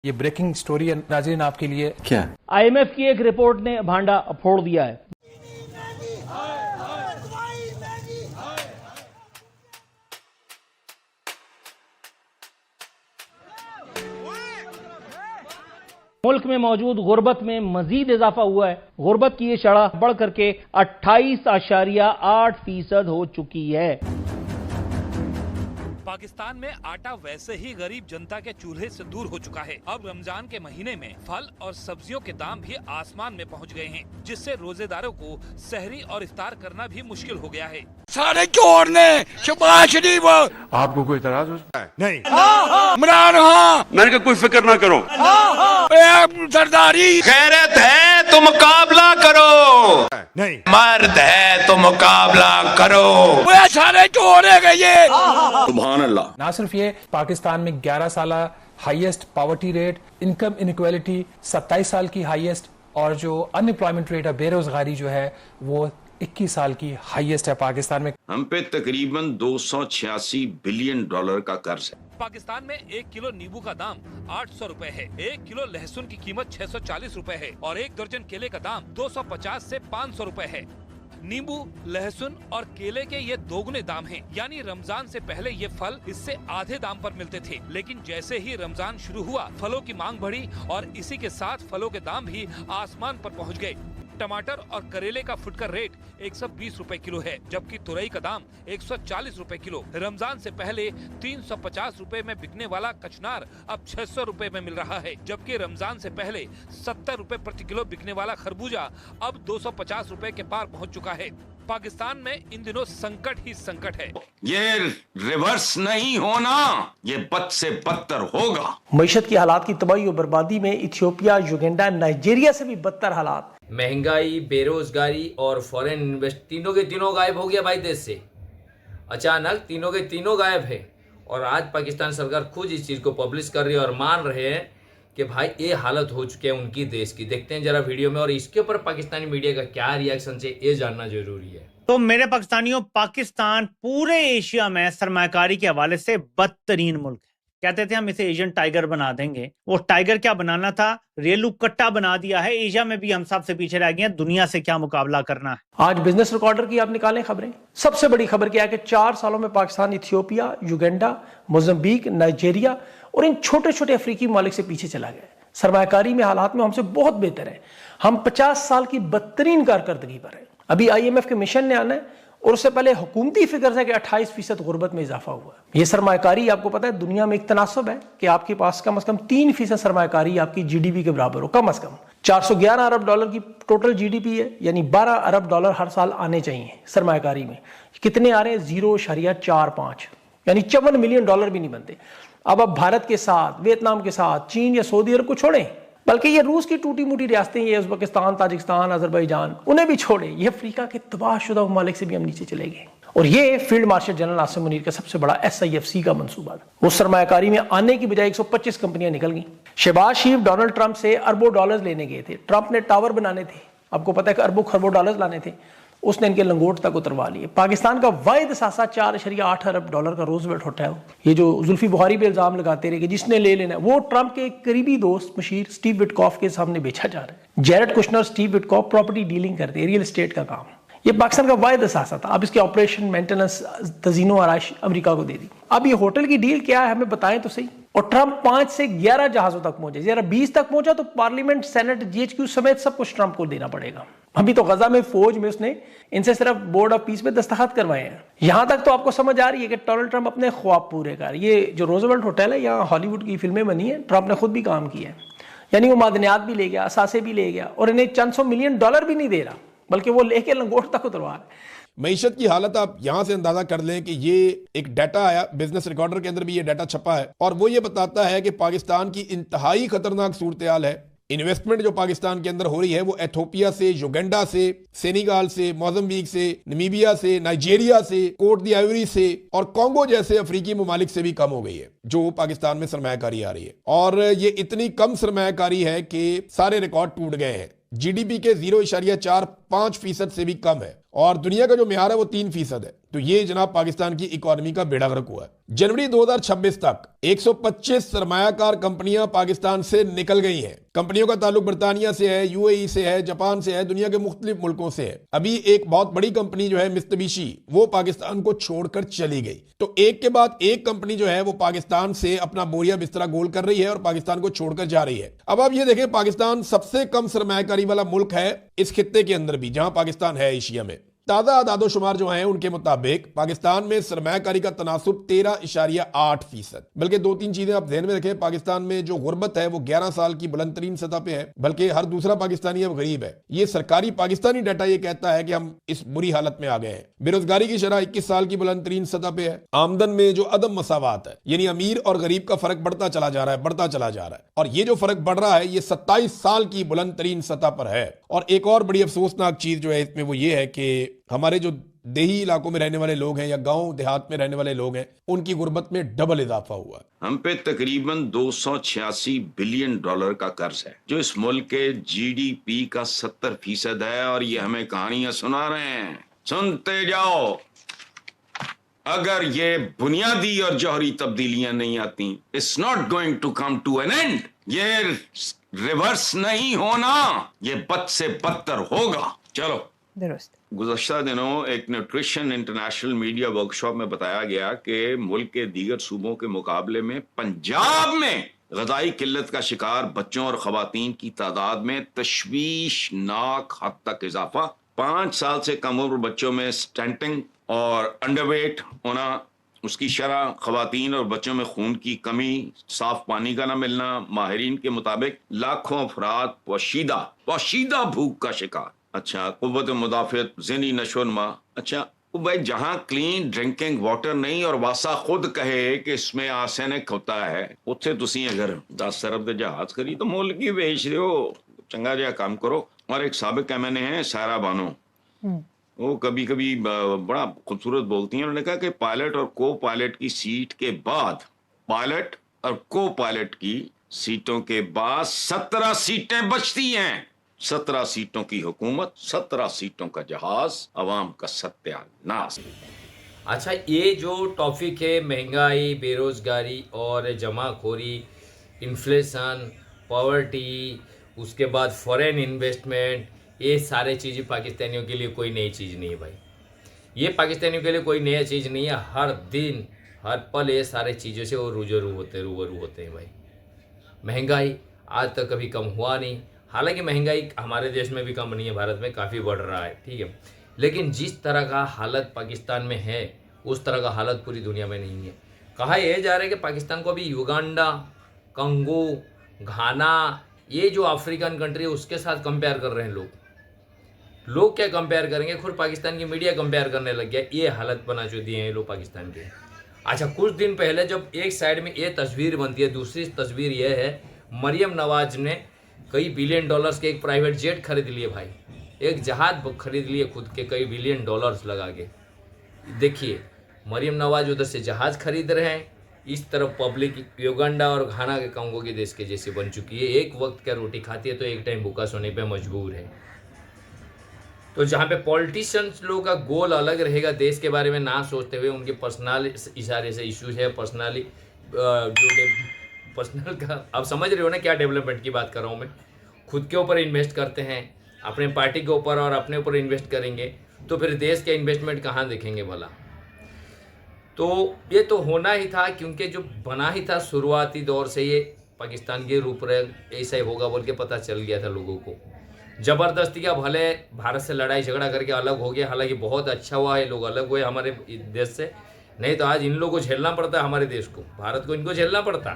ये breaking story है नाज़रीन आपके लिए। क्या आईएमएफ की एक रिपोर्ट ने भांडा फोड़ दिया है। मुल्क में मौजूद गुर्बत में मजीद इजाफा हुआ है। गुर्बत की ये शरह बढ़ करके 28.8% हो चुकी है। पाकिस्तान में आटा वैसे ही गरीब जनता के चूल्हे से दूर हो चुका है। अब रमजान के महीने में फल और सब्जियों के दाम भी आसमान में पहुंच गए हैं, जिससे रोजेदारों को सहरी और इफ्तार करना भी मुश्किल हो गया है। सारे चोर ने शबाश शरीफ। आपको कोई इतराज हो? नहीं इमरान, हाँ मैंने कहा कोई फिक्र ना करो, सरदारी गैरत है तो मुकाबला करो, नहीं मर्द है तो मुकाबला करो। वो सारे चोर है ये। सुभान अल्लाह। ना सिर्फ ये, पाकिस्तान में 11 साल highest poverty rate, income inequality 27 साल की हाईएस्ट, और जो अनएम्प्लॉयमेंट रेट है, बेरोजगारी जो है वो 21 साल की हाईएस्ट है पाकिस्तान में। हम पे तकरीबन 286 बिलियन डॉलर का कर्ज है। पाकिस्तान में 1 किलो नींबू का दाम 800 रुपए है, 1 किलो लहसुन की कीमत 640 रुपए है और 1 दर्जन केले का दाम 250 से 500 रुपए है। नींबू, लहसुन और केले के ये दोगुने दाम हैं। यानी रमजान से पहले ये फल इससे आधे दाम पर मिलते थे, लेकिन जैसे ही रमजान शुरू हुआ फलों की मांग बढ़ी और इसी के साथ फलों के दाम भी आसमान पर पहुंच गए। टमाटर और करेले का फुटकर रेट 120 रुपए किलो है, जबकि तुरई का दाम 140 रुपए किलो। रमजान से पहले 350 रुपए में बिकने वाला कचनार अब 600 रुपए में मिल रहा है, जबकि रमजान से पहले 70 रुपए प्रति किलो बिकने वाला खरबूजा अब 250 रुपए के पार पहुंच चुका है। पाकिस्तान में इन दिनों संकट ही संकट है। ये रिवर्स नहीं होना, ये बद से बदतर होगा। मईशत की हालात की तबाही और बर्बादी में इथियोपिया, युगांडा, नाइजीरिया से भी बदतर हालात। महंगाई, बेरोजगारी और फॉरेन इन्वेस्ट तीनों के तीनों गायब हो गया भाई देश से। अचानक तीनों के तीनों गायब है और आज पाकिस्तान सरकार खुद इस चीज़ को पब्लिश कर रही है और मान रहे हैं कि भाई ये हालत हो चुकी है उनकी देश की। देखते हैं जरा वीडियो में, और इसके ऊपर पाकिस्तानी मीडिया का क्या रिएक्शन है ये जानना जरूरी है। तो मेरे पाकिस्तानियों, पाकिस्तान पूरे एशिया में सरमायाकारी के हवाले से बदतरीन मुल्क है। कहते थे हम इसे एशियन टाइगर बना देंगे, वो टाइगर क्या बनाना था, रेलू कट्टा बना दिया है। एशिया में भी हम सबसे पीछे रह गए हैं, दुनिया से क्या मुकाबला करना है। आज बिजनेस रिकॉर्डर की आप निकालें खबरें, सबसे बड़ी खबर क्या है कि 4 सालों में Pakistan Ethiopia, Uganda, Mozambique, Nigeria और इन छोटे छोटे अफ्रीकी ममालिक से पीछे चला गया। सरमायाकारी में हालात में हमसे बहुत बेहतर है। हम 50 साल की बदतरीन कारकर्दगी पर है। अभी आईएमएफ के मिशन ने आना है और उससे पहले हुकूमती फिगर है कि 28% गुर्बत में इजाफा हुआ है। ये सरमायाकारी आपको पता है दुनिया में एक तनासब है कि आपके पास कम से कम 3% सरमायाकारी आपकी जीडीपी के बराबर हो। कम से कम 411 अरब डॉलर की टोटल जीडीपी है, यानी 12 अरब डॉलर हर साल आने चाहिए सरमायाकारी में। कितने आ रहे हैं? 0.45, यानी 54 मिलियन डॉलर भी नहीं बनते। अब भारत के साथ, वियतनाम के साथ, चीन या सऊदी अरब को छोड़ें, बल्कि ये रूस की टूटी मुटी रियासतें, ये उज़्बेकिस्तान, ताजिकिस्तान, अजरबैजान, उन्हें भी छोड़े, ये अफ्रीका के तबाहशुदा ममालिक से भी हम नीचे चले गए। और ये field marshal general Asim Munir का सबसे बड़ा SIFC का मंसूबा था। उस सरमायाकारी में आने की बजाय 125 कंपनियां निकल गई। शहबाज शरीफ डोनाल्ड ट्रंप से अरबों डॉलर लेने गए थे। ट्रंप ने टावर बनाने थे, आपको पता है कि अरबों खरबों डॉलर लाने थे, उसने इनके लंगोट तक उतरवा लिए। पाकिस्तान का वाहिद सासा 4.8 अरब डॉलर का रोजवेल्ट होटल, ये जो जुल्फी बुखारी पे इल्जाम लगाते रहे कि जिसने ले लेना है, वो ट्रंप के करीबी दोस्त मशीर स्टीव विटकॉफ के सामने बेचा जा रहा है। Jared Kushner, Steve Witkoff property dealing करते हैं, रियल एस्टेट का काम। ये पाकिस्तान का वाहिद सासा था। अब इसके ऑपरेशन, मेंटेनेंस, तजीनो आराइश अमेरिका को दे दी। अब ये होटल की डील क्या है हमें बताएं तो सही। और ट्रंप 5 से 11 जहाजों तक पहुंचे। जरा 20 तक पहुंचा तो पार्लियामेंट, सेनेट, GHQ समेत सब कुछ ट्रंप को देना पड़ेगा। अभी तो गजा में फौज में उसने इनसे सिर्फ बोर्ड ऑफ पीस में दस्तखत करवाए हैं। यहां तक तो आपको समझ आ रही है कि डोनाल्ड ट्रंप अपने ख्वाब पूरे कर। ये जो रोजवेल्ट होटल है, यहाँ हॉलीवुड की फिल्में बनी है, ट्रंप ने खुद भी काम किया है। यानी वो मादनियात भी ले गया, असासे भी ले गया, और इन्हें चंद सौ मिलियन डॉलर भी नहीं दे रहा, बल्कि वो लेके लंगोट तक उतरवा रहा है। मईशत की हालत आप यहां से अंदाजा कर लें कि ये एक डाटा आया, बिजनेस रिकॉर्डर के अंदर भी ये डाटा छपा है, और वो ये बताता है कि पाकिस्तान की इंतहाई खतरनाक सूरत हाल है। इन्वेस्टमेंट जो पाकिस्तान के अंदर हो रही है वो एथियोपिया से, युगांडा से, सेनेगाल से, मोजम्बिक से, नमीबिया से, नाइजीरिया से, कोट दी आइवरी से और कांगो जैसे अफ्रीकी ममालिक से भी कम हो गई है जो पाकिस्तान में सरमायाकारी आ रही है। और ये इतनी कम सरमायाकारी है कि सारे रिकॉर्ड टूट गए हैं। जीडीपी के 0.4 5% से भी कम है और दुनिया का जो म्यार है वो 3% है। तो ये जनाब पाकिस्तान की इकोनॉमी का बेड़ा गर्क हुआ है। जनवरी 2026 तक 125 सरमायाकार कंपनियां पाकिस्तान से निकल गई हैं। कंपनियों का ताल्लुक बर्तानिया से है, यूएई से है, जापान से है, दुनिया के मुख्तलिफ मुल्कों से है। अभी एक बहुत बड़ी कंपनी जो है मित्सुबिशी, वो पाकिस्तान को छोड़कर चली गई। तो एक के बाद एक कंपनी जो है वो पाकिस्तान से अपना बोरिया बिस्तरा गोल कर रही है और पाकिस्तान को छोड़कर जा रही है। अब आप ये देखें, पाकिस्तान सबसे कम सरमायाकारी वाला मुल्क है इस खित्ते के अंदर भी, जहां पाकिस्तान है एशिया में। ताजा आदादोशुमार जो हैं उनके मुताबिक पाकिस्तान में सरमायाकारी का तनासुब 13.8%। बल्कि 2-3 चीजें आप ध्यान में रखें, पाकिस्तान में जो गुर्बत है वो 11 साल की बुलंद तरीन सतह पे है, बल्कि हर दूसरा पाकिस्तानी अब गरीब है। ये सरकारी पाकिस्तानी डाटा ये कहता है कि हम इस बुरी हालत में आ गए हैं। बेरोजगारी की शरह 21 साल की बुलंद तरीन सतह पे है। आमदन में जो अदम मसावात है, यानी अमीर और गरीब का फर्क बढ़ता चला जा रहा है, और ये जो फर्क बढ़ रहा है ये 27 साल की बुलंद तरीन सतह पर है। और एक और बड़ी अफसोसनाक चीज जो है इसमें वो ये है कि हमारे जो देही इलाकों में रहने वाले लोग हैं या गांव देहात में रहने वाले लोग हैं, उनकी गुर्बत में डबल इजाफा हुआ है। हम पे तकरीबन 286 बिलियन डॉलर का कर्ज है, जो इस मुल्क के जीडीपी का 70% है, और ये हमें कहानियां सुना रहे हैं। सुनते जाओ। अगर ये बुनियादी और जौहरी तब्दीलियां नहीं आती, it's not going to come to an end. ये रिवर्स नहीं होना, ये बद से बदतर होगा। चलो, गुज़श्ता दिनों एक न्यूट्रिशन इंटरनेशनल मीडिया वर्कशॉप में बताया गया कि मुल्क के दीगर सूबों के मुकाबले में पंजाब में ग़िज़ाई किल्लत का शिकार बच्चों और ख़वातीन की तादाद में तशवीशनाक हद तक इजाफा। 5 साल से कम उम्र बच्चों में स्टेंटिंग और अंडरवेट होना, उसकी शरह, ख़वातीन और बच्चों में खून की कमी, साफ पानी का न मिलना। माहिरीन के मुताबिक लाखों अफराद पोशीदा भूख का शिकार। अच्छा, कुव्वत मुदाफ़ियत, ज़हनी नशोनमा। अच्छा भाई, जहाँ क्लीन ड्रिंकिंग वाटर नहीं और वासा खुद कहे कि इसमें आर्सेनिक होता है, उत्थे तुसी अगर 10 अरब दे जहाज खरी तो मुल्क ही बेच रहे हो। चंगा जिहा काम करो। और एक साबिक एमएनए है सारा बानो, वो कभी कभी बड़ा खूबसूरत बोलती हैं। उन्होंने कहा कि पायलट और को पायलट की सीट के बाद, पायलट और को पायलट की सीटों के बाद 17 सीटें बचती हैं। 17 सीटों की हुकूमत, 17 सीटों का जहाज, अवाम का सत्यानाश। अच्छा, ये जो टॉपिक है महंगाई, बेरोजगारी और जमाखोरी, इन्फ्लेशन, पॉवर्टी, उसके बाद फॉरेन इन्वेस्टमेंट, ये सारे चीज़ें पाकिस्तानियों के लिए कोई नई चीज़ नहीं है भाई। ये पाकिस्तानियों के लिए कोई नया चीज़ नहीं है। हर दिन हर पल ये सारे चीज़ों से वो रूबरू होते हैं भाई। महंगाई आज तक कभी कम हुआ नहीं। हालांकि महंगाई हमारे देश में भी कम नहीं है, भारत में काफ़ी बढ़ रहा है, ठीक है, लेकिन जिस तरह का हालत पाकिस्तान में है उस तरह का हालत पूरी दुनिया में नहीं है। कहा यह जा रहा है कि पाकिस्तान को अभी युगांडा, कंगो, घाना, ये जो अफ्रीकन कंट्री है उसके साथ कंपेयर कर रहे हैं लोग क्या कंपेयर करेंगे, खुद पाकिस्तान की मीडिया कंपेयर करने लग गया। ये हालत बना जो दिए हैं लोग पाकिस्तान के। अच्छा, कुछ दिन पहले जब एक साइड में ये तस्वीर बनती है, दूसरी तस्वीर ये है मरियम नवाज ने कई बिलियन डॉलर्स के एक प्राइवेट जेट खरीद लिए भाई, एक जहाज खरीद लिए खुद के कई बिलियन डॉलर्स लगा के। देखिए, मरियम नवाज उधर से जहाज खरीद रहे हैं, इस तरफ पब्लिक युगांडा और घाना के कंगो के देश के जैसे बन चुकी है। एक वक्त का रोटी खाती है तो एक टाइम भूखा सोने पे मजबूर है। तो जहाँ पे पॉलिटिशियंस लोगों का गोल अलग रहेगा, देश के बारे में ना सोचते हुए उनके पर्सनल इशारे से इश्यूज है, पर्सनल का, आप समझ रहे हो ना क्या डेवलपमेंट की बात कर रहा हूँ मैं। खुद के ऊपर इन्वेस्ट करते हैं, अपने पार्टी के ऊपर और अपने ऊपर इन्वेस्ट करेंगे तो फिर देश के इन्वेस्टमेंट कहाँ देखेंगे भला। तो ये तो होना ही था, क्योंकि जो बना ही था शुरुआती दौर से ये पाकिस्तान के रूपरेखा ऐसा ही होगा बोल के पता चल गया था लोगों को। ज़बरदस्ती का भले भारत से लड़ाई झगड़ा करके अलग हो गया, हालांकि बहुत अच्छा हुआ है लोग अलग हुए हमारे देश से, नहीं तो आज इन लोगों को झेलना पड़ता है, हमारे देश को, भारत को इनको झेलना पड़ता।